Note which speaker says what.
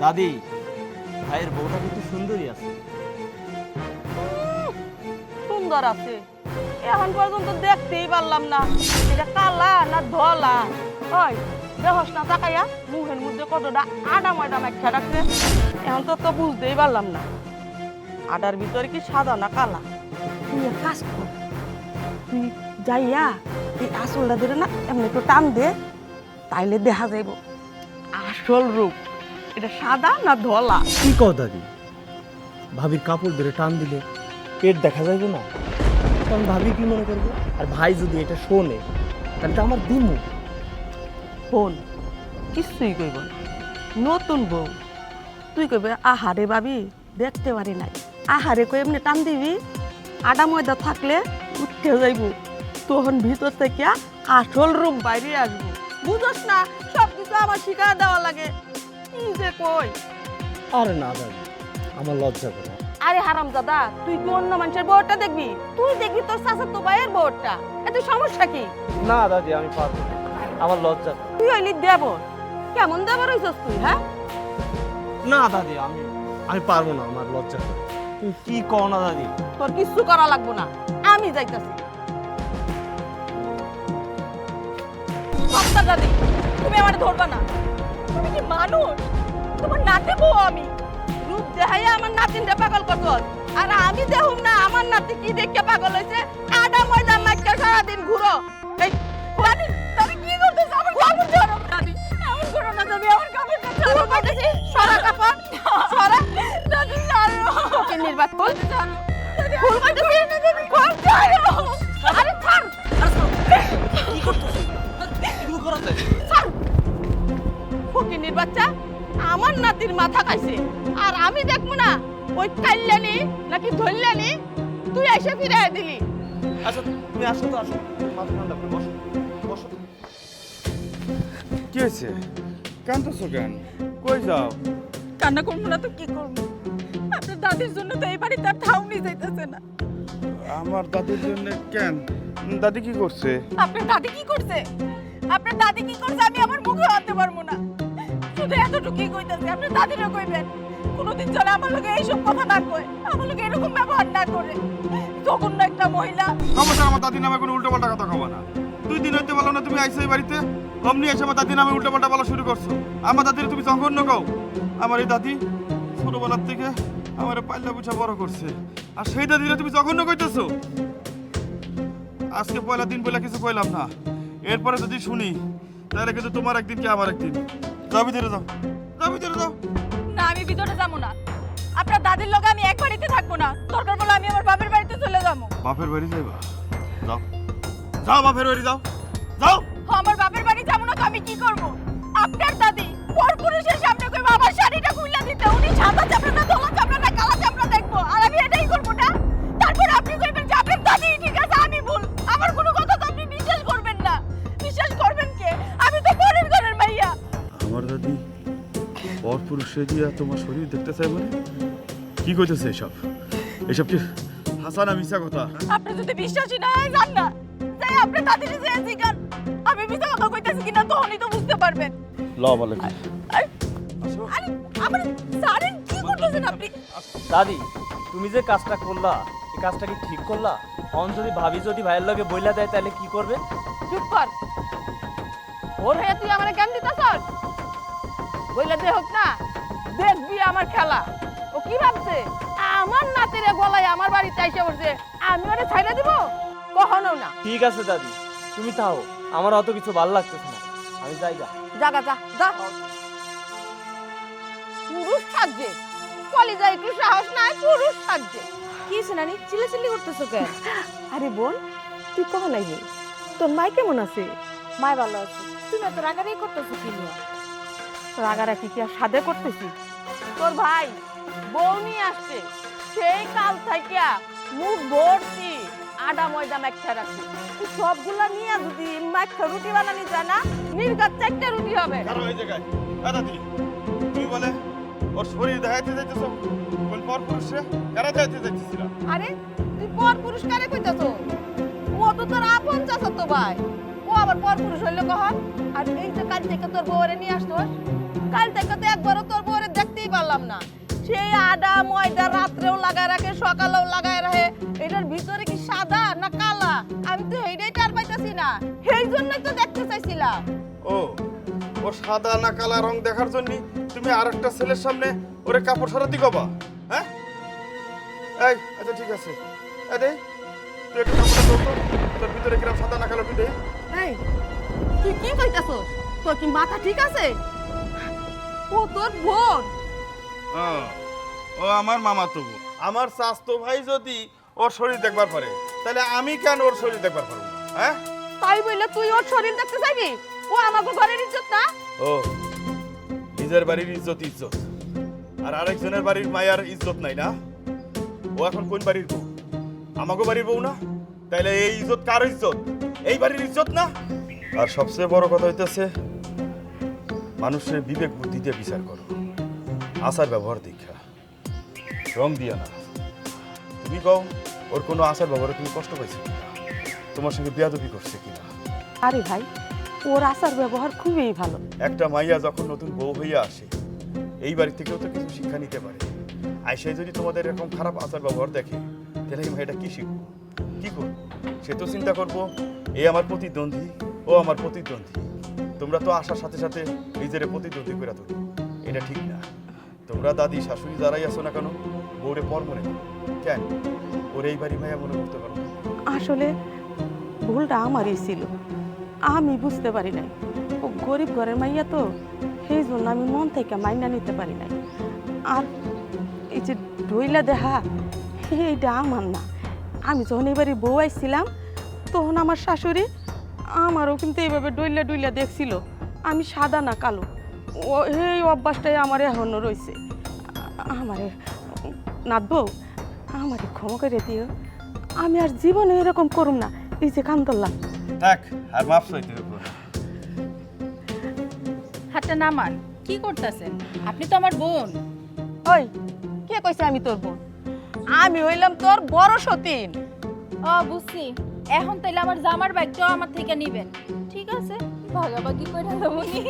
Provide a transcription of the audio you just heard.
Speaker 1: দাদি, ভাইয়ের বউটা কিন্তু সুন্দরী আছে।
Speaker 2: সুন্দর আছে, এখন পর্যন্ত দেখতেই পারলাম না এটা কালা না ধলা। ওই দেহস না তাকাইয়া মুখের মধ্যে কতটা আডা ময়দা মাখা রাখছে, এখন তো বুঝতেই পারলাম না আডার ভিতরে কি সাদা না কালা। তুই এক কাজ কর, তুই যাইয়া এই আসলটা ধরে না এমনি একটু টান দে, তাইলে দেখা যাইব আসল রূপ এটা সাদা না ধলা।
Speaker 1: কি কও দাদি? ভাবির কাপড় ধরে টান দিলে পেট দেখা যাবে না? তখন ভাবি কি মনে করবে? আর ভাই যদি এটা শোনে তাহলে তো আমার দিমু।
Speaker 2: ফোন কিছুই কইব না, নতুন বউ তুই কইবে আহারে ভাবি দেখতে পারি নাই, আহারে কই এমনি টান দিবি, আটা ময়দা থাকলে উঠতে যাইব, তখন ভিতর থেকে আসল রূপ বাইরে আসবো। বুঝোস না সব কিছু আমার শিখা দেওয়া লাগে, কি যে কই।
Speaker 1: আরে না দাদি, আমার লজ্জা করে।
Speaker 2: আরে হারাম দাদা, তুই কি অন্য মানুষের বউটা দেখবি? তুই দেখবি তোর চাচাতো ভাইয়ের বউটা, এত সমস্যা কি?
Speaker 1: না দাদি, আমি পারবো না, আমার লজ্জা করে।
Speaker 2: তুই হইলি দেবর, কেমন দেবর হইছস তুই? হ্যাঁ
Speaker 1: না দাদি, আমি পারবো না, আমার লজ্জা করে। তুমি কি কও না দাদি?
Speaker 2: তোর কিচ্ছু করা লাগবো না, আমি যাইতাছি। সপ্তাহ দাদি, তুমি আমার ধরবা না, তুমি কি মানুষ? তোমার নাতি বউ আমি, রূপ দেখাইয়া আমার নাতিনটা পাগল করছস, আর আমি দেখুম না আমার নাতি কি দেখে পাগল হয়েছে। আডা ময়দা মাইকা সারাদিন ঘুরো। এই দাদি, দাদি কি করতেছ? আমার কাপড় ছাড়ো দাদি, এমন করো না দাদি, আমার কাপড়টা ছাড়ো বলতেছি। সরা কাপড় সরা দাদি, ছাড়ো ওকে নির্বাক কর, ছাড়ো ফুল করতেছি না দাদি, কর ছাড়ো। আরে ছাড়,
Speaker 1: কি করতেছ? এগুলো করা যায়?
Speaker 2: ছাড়। ফকিনির বাচ্চা আমার নাতির মাথা খাইছে, আর আমি দেখবো না ওই কাল্যাণী নাকি ধরলানি তুই এসে ফিরে দিলি।
Speaker 1: আচ্ছা তুমি আসো তো, আসো, মাথা ঠান্ডা করে বসো, বসো।
Speaker 3: কি হয়েছে? কান্দছো কেন? কই যাও?
Speaker 2: কান্না করবো না তো কি করবো? আপনার দাদির জন্য তো এই বাড়ি তার ঠাউনি যাইতেছে না।
Speaker 3: আমার দাদির জন্য কেন? দাদি কি করছে?
Speaker 2: আপনার দাদি কি করছে? আপনার দাদি কি করছে আমি আমার মুখে আনতে পারবো না, শুধু এতটুকুই কইতাছে। আপনার দাদিরও কইবেন কোনোদিন চলে আমার লোকে এইসব কথা না কয়, আমার লোকে এরকম ব্যবহার না করে। তখন না একটা মহিলা।
Speaker 3: খবরদার আমার দাদির নামে কোনো উল্টো পাল্টা কথা কবা না। 2 দিন হইতে বলো না তুমি আইছো এই বাড়িতে, অমনি এসে আমার দাদির নামে উল্টো পাল্টা বলা শুরু করছো। আমার দাদির তুমি জঘন্য কও। আমার এই দাদি ছোটবেলার থেকে আমার পাল্লা বুঝা বড় করছে, আর সেই দাদিরা তুমি জঘন্য কইতেছো। আজকে পয়লা দিন বলে কিছু কইলাম না, এরপরে যদি শুনি তাহলে কিন্তু তোমার একদিন কি আমার একদিন। যাও ভিতরে যাও, যাও ভিতরে যাও।
Speaker 2: না আমি ভিতরে যাবো না, আপনার দাদির লগে আমি এক বাড়িতে থাকবো না, দরকার বলে আমি আমার বাপের বাড়িতে চলে যাবো।
Speaker 3: বাপের বাড়ি যাইবা? যাও, যাও বাপের বাড়ি যাও, যাও।
Speaker 2: আমার বাপের বাড়ি যাবো না তো আমি কি করব? আপনার দাদি পরপুরুষের সামনে কই বাবার শাড়িটা খুইলা দিতে, উনি সাদা চাপড়া না ধলা চাপড়া না কালা চাপড়া দেখবো, আর আমি এটাই করবো না। তারপর আপনি কইবেন যে আপনার দাদি ঠিক আছে আমি ভুল, আমার কোনো কথা তো আপনি বিশ্বাস করবেন না। বিশ্বাস করবেন কে? আমি তো পরের ঘরের মাইয়া।
Speaker 3: আমার দাদি পরপুরুষে দিয়া তোমার শরীর দেখতে চাই মানে? কি কইতেছে এসব? এসব কি হাসানা মিছা কথা?
Speaker 2: আপনি যদি বিশ্বাসই না হয় যান না, যাই আপনার দাদির যে জিগান আমি মিথ্যা কথা কইতাছি কিনা তখনই তো বুঝতে পারবেন।
Speaker 3: ল বলে কি?
Speaker 2: আরে আরে আমার সারেন কি করতেছেন আপনি?
Speaker 1: দাদি, তুমি যে কাজটা করলা, এই কাজটা কি ঠিক করলা? অন যদি ভাবি যদি ভাইয়ের লগে বইলা দেয় তাহলে কি করবে?
Speaker 2: চুপ কর। ওর হয়ে তুই আমারে জ্ঞান দিতাছস? বইলা দে হোক না, দেখবি আমার খেলা। ও কি ভাবছে আমার নাতিরে গলায় আমার বাড়িতে আইসা বসে আমি ওরে ছাইড়া দিব? কখনো না।
Speaker 1: ঠিক আছে দাদি, তুমি থাও, আমার অত কিছু ভালো লাগতেছে না, আমি যাই গা।
Speaker 2: জাগা যা যা। পুরুষ সাজে কলিজা একটু সাহস নাই, পুরুষ সাজে। কি শুনানি চিল্লাচিল্লি করতেছো কেন? আরে বোন, তুই কখন আইলি? তোর মাই কেমন আছে? মাই ভালো আছে। তুমি এত রাগারাগি করতেছো কি নিয়ে? রাগারাগি কি আর সাদে করতেছি? তোর ভাই বউ নিয়ে আসছে, সেই কাল থেকে মুখ ভর্তি আডা ময়দা মাখা রাখছে। তুই সবগুলা নিয়ে যদি মাখা রুটি বানানি জানা, নির্গাত 4টা রুটি হবে।
Speaker 3: কারো এই জায়গায় দাদি তুমি বলে ওর শরীর দেখাইতে যাইতেছো, কোন পরপুরুষে কারা দেখাইতে যাইতেছিলা?
Speaker 2: আরে তুই পর পুরুষ কারে কইতাছ? ও তো তোর আপন চাচাতো ভাই, ও আবার পর পুরুষ হইলো কখন? আর এই যে কাল থেকে তোর বউরে নিয়ে আসতোস, কাল থেকে তো একবারও তোর বউরে দেখতে পারলাম না। সেই আদা ময়দা রাত্রেও লাগায় রাখে, সকালেও লাগায় রাখে, এটার ভিতরে কি সাদা না কালা আমি তো এইটাই টার পাইতাছি না। সেই জন্যই তো দেখতে চাইছিলাম।
Speaker 3: ও ও সাদা না কালা রং দেখার জন্য তুমি আরেকটা ছেলের সামনে ওরে কাপড় সরাতে কবা? হ্যাঁ এই আচ্ছা ঠিক আছে, দে তুই একটা কাপড় ধর তো, তোর ভিতরে কিরম সাদা না কালো তুই দে।
Speaker 2: এই তুই কি কইতাছস? তোর কি মাথা ঠিক আছে? ও তোর বোন।
Speaker 3: ও আমার মামা তো বোন। আমার স্বাস্থ্য ভাই যদি ওর শরীর দেখবার পারে তাহলে আমি কেন ওর শরীর দেখবার পারবো না? হ্যাঁ
Speaker 2: তাই বললে তুই ওর শরীর দেখতে চাইবি? ও আমাকে ঘরের ইজ্জত না।
Speaker 3: ও নিজের বাড়ির ইজ্জত ইজ্জত, আর আরেকজনের বাড়ির মায়ার ইজ্জত নাই না? ও এখন কোন বাড়ির বউ? আমাকে বাড়ির বউ না? তাইলে এই ইজ্জত কার ইজ্জত? এই বাড়ির ইজ্জত না? আর সবচেয়ে বড় কথা হইতেছে মানুষের বিবেক বুদ্ধি দিয়ে বিচার করো, আচার ব্যবহার দীক্ষা, রং দিয়া না। তুমি কও ওর কোনো আচার ব্যবহারে তুমি কষ্ট পাইছো কিনা, তোমার সঙ্গে বেয়াদবি করছে কিনা?
Speaker 2: আরে ভাই, ওর আচার ব্যবহার খুবই ভালো।
Speaker 3: একটা মাইয়া যখন নতুন বউ হইয়া আসে এই বাড়ি থেকেও তো কিছু শিক্ষা নিতে পারে। আইসাই যদি তোমাদের এরকম খারাপ আচার ব্যবহার দেখে তাহলে এই মেয়েটা কি শিখবো, কি করবো? সে তো চিন্তা করবো এই আমার প্রতিদ্বন্দ্বী, ও আমার প্রতিদ্বন্দ্বী, তোমরা তো আসার সাথে সাথে নিজের প্রতিদ্বন্দ্বী করে তুলো। এটা ঠিক না। তোমরা দাদি শাশুড়ি যারাই আছো না কেন বউরে পর মনে করো। কেন ওর এই বাড়ি মাইয়া মনে করতে পারো?
Speaker 2: আসলে ভুলটা আমারই ছিল, আমি বুঝতে পারি নাই। ও গরিব ঘরের মাইয়া তো, সেই জন্য আমি মন থেকে মাইনা নিতে পারি নাই। আর এই যে ডইলা দেহা, এইটা আমার না। আমি যখন এবারে বউ আইছিলাম তখন আমার শাশুড়ি আমারও কিন্তু এইভাবে ডইলা ডইলা দেখছিল আমি সাদা না কালো। ও এই অভ্যাসটাই আমার এখনো রয়েছে। আমারে নাথবউ, আমারে ক্ষমা করে দিও, আমি আর জীবনে এরকম করুম না। এই যে কান ধরলাম।
Speaker 3: থাক, আর মাফ চাইতে হবে না।
Speaker 4: হাতটা নামান। কি করতেছেন? আপনি তো আমার বোন।
Speaker 2: ওই কে কইছে আমি তোর বোন? আমি হইলাম তোর বড় সতীন।
Speaker 4: ও বুঝছি। এখন তাইলে আমার জামার ব্যাগটাও আমার থেকে নিবেন। ঠিক আছে, ভাগাভাগি করে দেবো নি।